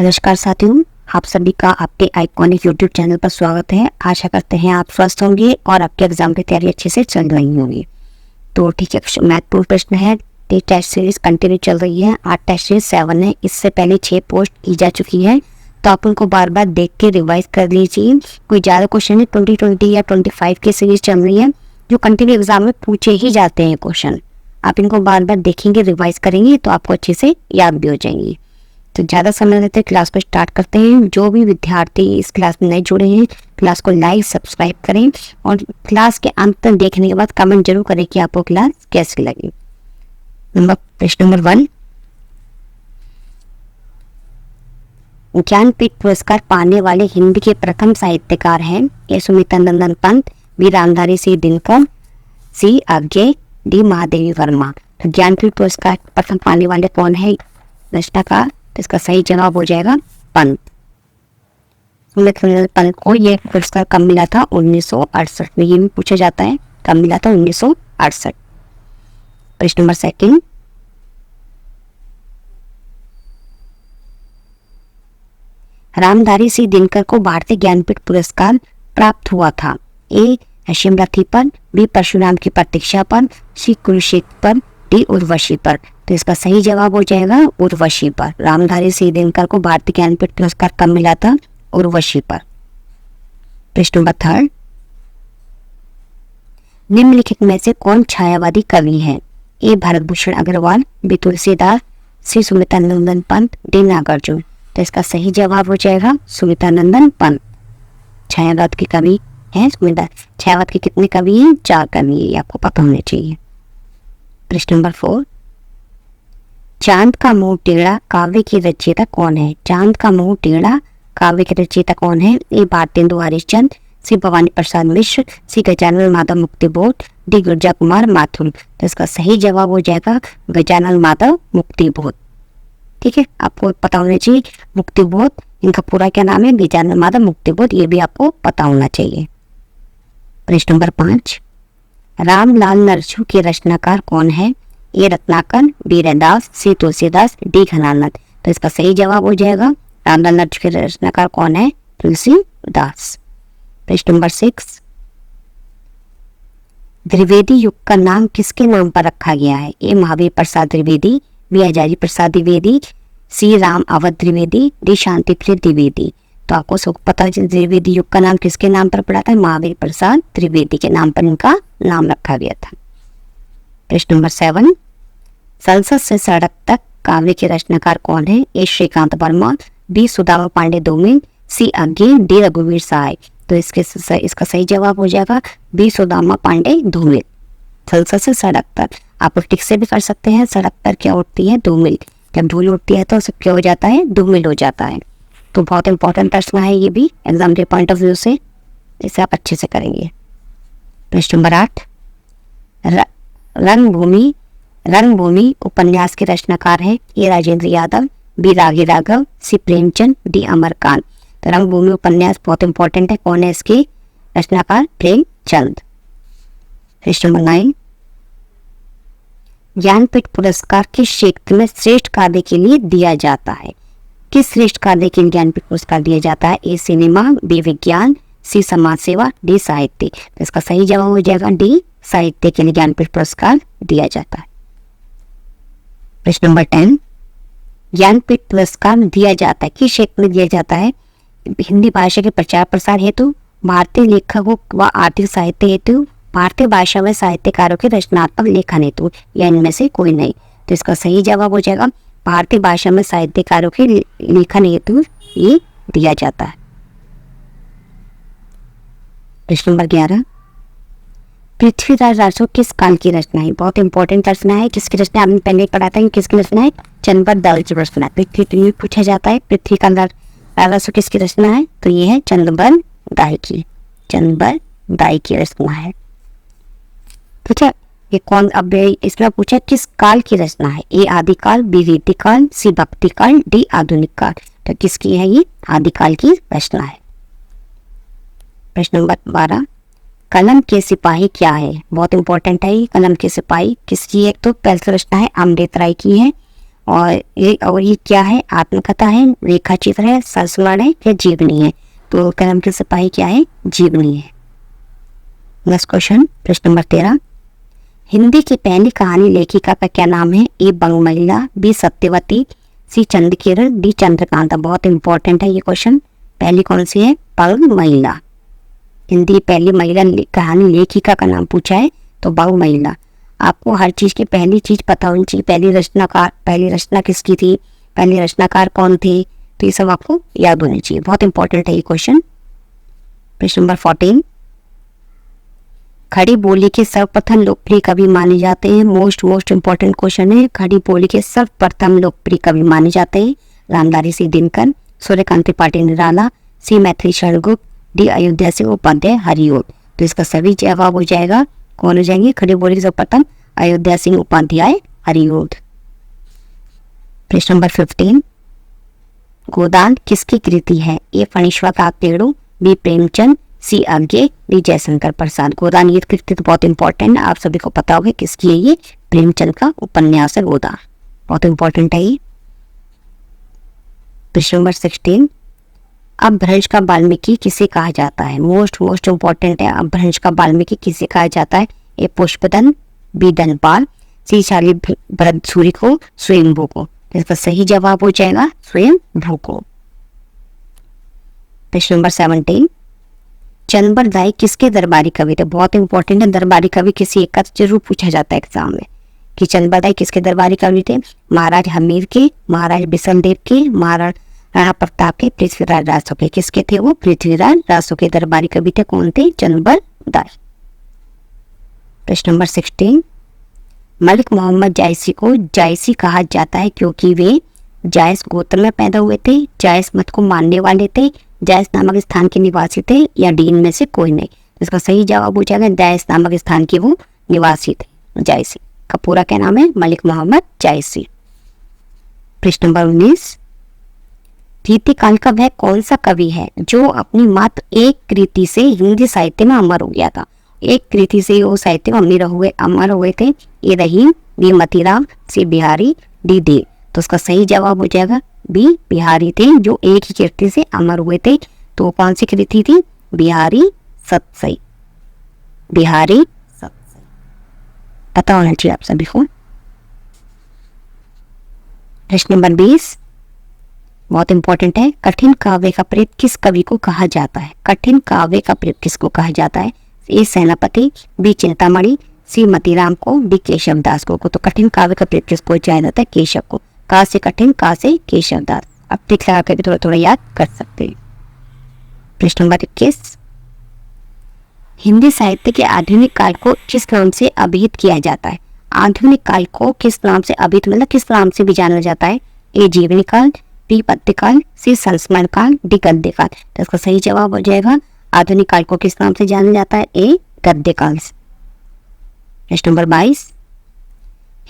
नमस्कार साथियों, आप सभी का आपके आइकॉनिक यूट्यूब चैनल पर स्वागत है। आशा करते हैं आप स्वस्थ होंगे और आपके एग्जाम की तैयारी अच्छे से चल रही होगी। तो ठीक है, महत्वपूर्ण प्रश्न है। टेस्ट सीरीज कंटिन्यू चल रही है। आज टेस्ट सीरीज 7 है। इससे पहले 6 पोस्ट की जा चुकी है, तो आप उनको बार बार देख के रिवाइज कर लीजिए। कोई ज़्यादा क्वेश्चन है 2020 या 25 की सीरीज चल रही है, जो कंटिन्यू एग्जाम में पूछे ही जाते हैं क्वेश्चन। आप इनको बार बार देखेंगे, रिवाइज करेंगे तो आपको अच्छे से याद भी हो जाएंगी। तो ज़्यादा समय लेते क्लास को स्टार्ट करते हैं। जो भी विद्यार्थी इस क्लास में नए जुड़े हैं, क्लास को लाइक सब्सक्राइब करें और क्लास के अंत तक देखने के बाद कमेंट जरूर करें कि आपको क्लास कैसी लगी। प्रश्न नंबर 1, ज्ञानपीठ पुरस्कार पाने वाले हिंदी के प्रथम साहित्यकार हैं। ए सुमित्रानंदन पंत, बी रामधारी सिंह दिनकर, सी आज्ञे, डी महादेवी वर्मा। तो ज्ञानपीठ पुरस्कार प्रथम पाने वाले कौन है रचनाकार? तो इसका सही जवाब हो जाएगा पंत। सुमित्रानंदन पंत को यह पुरस्कार कब मिला था? 1968 में। ये भी पूछा जाता है कब मिला था? 1968। प्रश्न नंबर 2, रामधारी सिंह दिनकर को भारतीय ज्ञानपीठ पुरस्कार प्राप्त हुआ था। ए शिमरथी पर, बी परशुराम की प्रतीक्षा पर, सी कुरुक्षेत्र पर, डी उर्वशी पर। तो इसका सही जवाब हो जाएगा उर्वशी पर। रामधारी सिंह दिनकर को भारतीय ज्ञानपीठ पुरस्कार कब मिला था? उर्वशी पर। प्रश्न नंबर 3, निम्नलिखित में से कौन छायावादी कवि है? ए भरतभूषण अग्रवाल, बी तुलसीदास, सी सुमित्रानंदन पंत, डी नागार्जुन। तो इसका सही जवाब हो जाएगा सुमित्रानंदन पंत। छायावाद के कवि है सुमित्रानंदन। छायावाद के कितने कवि हैं? 4 कवि है, आपको पता होना चाहिए। प्रश्न नंबर 4, चांद का मुंह टेढ़ा काव्य की रचयिता कौन है? चांद का मुंह टेढ़ा काव्य की रचयिता कौन है? ए भारतेंदु हरिश्चंद्र, सी भवानी प्रसाद मिश्र, सी गजानन माधव मुक्तिबोध, डी गिरजा कुमार माथुर। तो इसका सही जवाब हो जाएगा गजानन माधव मुक्तिबोध। ठीक है, आपको पता होना चाहिए मुक्तिबोध, इनका पूरा क्या नाम है? गजानन माधव मुक्तिबोध। ये भी आपको पता होना चाहिए। प्रश्न नंबर 5, रामलाल नरसू के रचनाकार कौन है? ए रत्नाकर, बी रैदास, सी तुलसीदास, डी घनानंद। तो इसका सही जवाब हो जाएगा रामलाल नरसू के रचनाकार कौन है? तुलसीदास। प्रश्न नंबर 6, द्विवेदी युग का नाम किसके नाम पर रखा गया है? ए महावीर प्रसाद द्विवेदी, बी हजारी प्रसाद द्विवेदी, सी राम अवध द्विवेदी, डी शांति प्रिय द्विवेदी। तो आपको सब पता है द्विवेदी युग का नाम किसके नाम पर पड़ा था? महावीर प्रसाद द्विवेदी के नाम पर इनका नाम रखा गया था। प्रश्न नंबर 7, संसद से सड़क तक काव्य के रचनाकार कौन है? ए श्रीकांत वर्मा, बी सुदामा पांडे दोमिल, सी आज्ञे, डी रघुवीर सहाय। तो इसका सही जवाब हो जाएगा बी सुदामा पांडे धूमिल। संसद से सड़क तक आप टिक से भी कर सकते हैं। सड़क पर क्या उठती है? धूमिल। जब धूल उठती है तो सब क्या हो जाता है? धूमिल हो जाता है। तो बहुत इंपॉर्टेंट प्रश्न है ये भी एग्जाम के पॉइंट ऑफ व्यू से, इसे आप अच्छे से करेंगे। प्रश्न नंबर 8, रंगभूमि उपन्यास के रचनाकार है? ए राजेंद्र यादव, बी रागी राघव, सी प्रेमचंद, डी अमरकांत। तो रंगभूमि उपन्यास बहुत इंपॉर्टेंट है। कौन है इसके रचनाकार? प्रेमचंद। प्रश्न नंबर 9, ज्ञानपीठ पुरस्कार किस क्षेत्र में श्रेष्ठ कार्य के लिए दिया जाता है? किस श्रेष्ठ कार्य के लिए ज्ञानपीठ पुरस्कार दिया जाता है? ए सिनेमा, बी विज्ञान, सी समाज सेवा, डी साहित्य। तो इसका सही जवाब हो जाएगा डी साहित्य के लिए ज्ञानपीठ पुरस्कार दिया जाता है। प्रश्न नंबर 10, ज्ञानपीठ पुरस्कार दिया जाता है किस क्षेत्र में दिया जाता है? हिंदी भाषा के प्रचार प्रसार हेतु, भारतीय लेखकों व आर्थिक साहित्य हेतु, भारतीय भाषा में साहित्यकारों के रचनात्मक लेखन हेतु, या इनमें से कोई नहीं। तो इसका सही जवाब हो जाएगा भारतीय भाषा में साहित्यकारों के लेखन हेतु ये दिया जाता है। प्रश्न नंबर 11, पृथ्वीराज राजू किस काल की रचना है? बहुत इंपॉर्टेंट रचना है। किसकी रचना? आपने पहले पढ़ा था किसकी रचना है? चंद्रबरदाई की रचना। पृथ्वी पूछा जाता है पृथ्वी का राजू किसकी रचना है? तो ये है चंद्रबरदाई की। चंद्रबरदाई की रचना है। ठीक है, ये कौन? अब इसमें पूछा किस काल की रचना है? ए आदिकाल, बी रीतिकाल, सी भक्तिकाल, डी आधुनिक काल। तो किसकी है? ये आदिकाल की रचना है। प्रश्न नंबर 12, कलम के सिपाही क्या है? बहुत इंपॉर्टेंट है ये। कलम के सिपाही किसकी है? तो पहली रचना है अमृत राय की है और ये क्या है, आत्मकथा है, रेखा चित्र है, संस्मरण है या जीवनी है। तो कलम के सिपाही क्या है, जीवनी है। नेक्स्ट क्वेश्चन, प्रश्न नंबर 13, हिंदी की पहली कहानी लेखिका का क्या नाम है? ए बंग महिला, बी सत्यवती, सी चंद्रकिरण, डी चंद्रकांता। बहुत इंपॉर्टेंट है ये क्वेश्चन। पहली कौन सी है? बंग महिला। हिंदी पहली महिला कहानी लेखिका का नाम पूछा है तो बंग महिला। आपको हर चीज की पहली चीज पता होनी चाहिए। पहली रचना किसकी थी, पहले रचनाकार कौन थे, तो ये सब आपको याद होनी चाहिए। बहुत इंपॉर्टेंट है ये क्वेश्चन। प्रश्न नंबर 14, खड़ी बोली के सर्वप्रथम लोकप्रिय कवि माने जाते हैं। मोस्ट इंपॉर्टेंट क्वेश्चन है। खड़ी बोली के सर्वप्रथम लोकप्रिय कवि माने जाते हैं। रामधारी सिंह दिनकर, सूर्यकांत त्रिपाठी निराला, सी मैथिली शरण गुप्त, डी अयोध्या सिंह उपाध्याय हरिओम। तो इसका सभी जवाब हो जाएगा, कौन हो जाएंगे? खड़ी बोली के सर्वप्रथम अयोध्या सिंह उपाध्याय हरिओम। प्रश्न नंबर 15, गोदान किसकी कृति है? ए फणीश्वर काकड़ू, बी प्रेमचंद, सी आज्ञे, डी जयशंकर प्रसाद। गोदान ये कृति तो बहुत इंपॉर्टेंट है, आप सभी को पता होगा किसकी है ये? प्रेमचंद का उपन्यास है गोदान। बहुत इंपॉर्टेंट है ये। प्रश्न नंबर 16, अपभ्रंश का वाल्मीकि किसे कहा जाता है? मोस्ट इंपॉर्टेंट है। अपभ्रंश का वाल्मीकि किसे कहा जाता है? ए पुष्पदन, बी धनपाल, सी शालिग्राम सूर्य को, स्वयंभू को। इसका सही जवाब हो जाएगा स्वयंभू को। प्रश्न नंबर 17, चंबरदाई किसके दरबारी कवि थे? बहुत इंपॉर्टेंट है। दरबारी कवि किसी एक का जरूर पूछा जाता है एग्जाम में कि चंबरदाई किसके दरबारी कवि थे? महाराज हमीर के, महाराज बिशनदेव के, महाराणा प्रताप के, पृथ्वीराज रासो के। किसके थे वो? पृथ्वीराज रासो के दरबारी कवि थे। कौन थे? चंबरदाई। प्रश्न नंबर 16, मलिक मोहम्मद जायसी को जायसी कहा जाता है क्योंकि वे जायस गोत्र में पैदा हुए थे, जायस मत को मानने वाले थे, जायस नामक स्थान के निवासी थे, या डी इनमें से कोई नहीं। इसका सही जवाब हो जाएगा जायस नामक स्थान के वो निवासी थे। जायसी का पूरा क्या नाम है? मलिक मोहम्मद जायसी। प्रश्न नंबर 19, रीतिकाल का वह कौन सा कवि है जो अपनी मात्र एक कृति से हिंदी साहित्य में अमर हो गया था? एक कृति से वो साहित्य में अमर हुए थे। ए रहीम, बी मतीराम, सी बिहारी, डी देव। तो उसका सही जवाब हो जाएगा बी बिहारी थे, जो एक ही कृति से अमर हुए थे। तो कौन सी कृति थी? बिहारी सतसई। बिहारी सतसई पता होना चाहिए आप सभी को। प्रश्न नंबर 20, बहुत इंपॉर्टेंट है। कठिन काव्य का प्रेत किस कवि को कहा जाता है? कठिन काव्य का प्रेत किसको कहा जाता है? ए सेनापति, बी चिंतामणि, सी मतीराम को, डी केशव दास को। तो कठिन काव्य का प्रेत किसको कहा जाता है? केशव को। का से कठिन, का से केशव दास। अब टिक लगा कर भी थोड़ा याद कर सकते हैं। प्रश्न नंबर 21, हिंदी साहित्य के आधुनिक काल को किस नाम से अभिहित किया जाता है? आधुनिक काल को किस नाम से अभिहित, मतलब किस नाम से भी जाना जाता है? ए जीवनी काल, बी पद्य काल, सी संस्मरण काल, डी गद्य काल। तो इसका सही जवाब हो जाएगा आधुनिक काल को किस नाम से जाना जाता है? ए गद्य काल से। प्रश्न नंबर 22,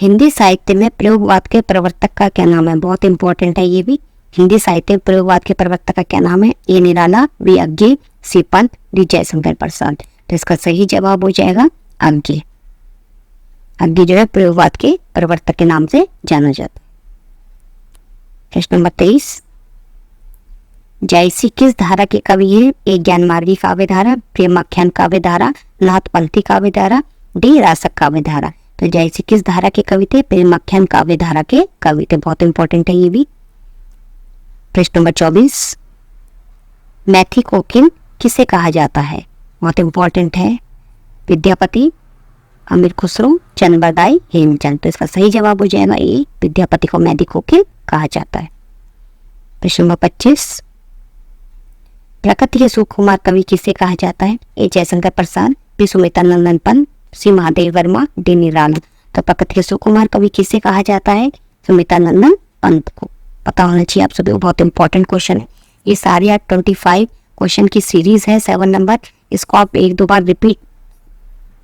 हिंदी साहित्य में प्रयोगवाद के प्रवर्तक का क्या नाम है? बहुत इंपॉर्टेंट है ये भी। हिंदी साहित्य में प्रयोगवाद के प्रवर्तक का क्या नाम है? ए निराला, बी अज्ञे, सी पंत, डी जयशंकर प्रसाद। तो इसका सही जवाब हो जाएगा अज्ञे। अज्ञे जो है प्रयोगवाद के प्रवर्तक के नाम से जाना जाता है। प्रश्न नंबर 23, जायसी किस धारा के कवि है? ए ज्ञानमार्गी काव्य धारा, प्रेमाख्यान काव्य धारा, नाथपंथी काव्य धारा, डी रासक काव्य धारा। तो जायसी किस धारा के कवि थे? प्रेमाख्यान काव्य धारा के कवि थे। बहुत इंपॉर्टेंट है ये भी। प्रश्न नंबर 24, मैथिली कोकिल किसे कहा जाता है? बहुत इंपॉर्टेंट है। विद्यापति, अमीर खुसरो, चंबरदाई, हेमचंद। तो इसका सही जवाब हो जाएगा ए विद्यापति को मैथिली कोकिल कहा जाता है। प्रश्न नंबर 25, प्रकृति के सुकुमार कवि किसे कहा जाता है? ए जयशंकर प्रसाद, बी सुमित्रानंदन पंत, सी महादेव वर्मा, डी निराला। तो प्रकृति के सुकुमार कवि किसे कहा जाता है? सुमित्रानंदन पंत को। पता होना चाहिए आप सभी को। बहुत इंपॉर्टेंट क्वेश्चन है ये। सारी 25 क्वेश्चन की सीरीज है 7 नंबर। इसको आप 1-2 बार रिपीट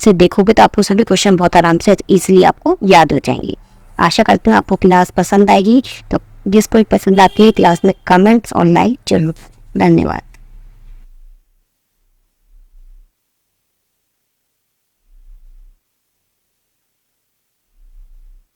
से देखोगे तो आपको सभी क्वेश्चन बहुत आराम से इजीली आपको याद हो जाएंगे। आशा करती हूँ आपको क्लास पसंद आएगी। तो जिसको पसंद आती है क्लास में कमेंट्स और लाइक जरूर। धन्यवाद।